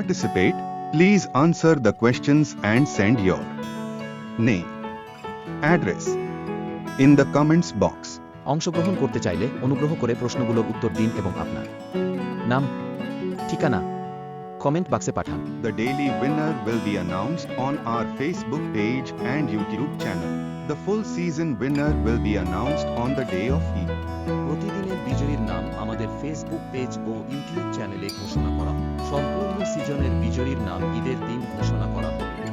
participate, please answer the questions and send your name, address in the comments box. অংশগ্রহণ করতে চাইলে অনুগ্রহ করে প্রশ্নগুলোর উত্তর দিন এবং আপনার নাম, ঠিকানা কমেন্ট বাক্সে পাঠান। The daily winner will be announced on our Facebook page and YouTube channel. The full season winner will be announced on the day of Eid. প্রতিদিনের বিজয়ীর নাম আমাদের ফেসবুক পেজ ও ইউটিউব চ্যানেলে ঘোষণা করা হবে। সম্পূর্ণ সিজনের বিজয়ীর নাম ঈদের দিন ঘোষণা করা হবে।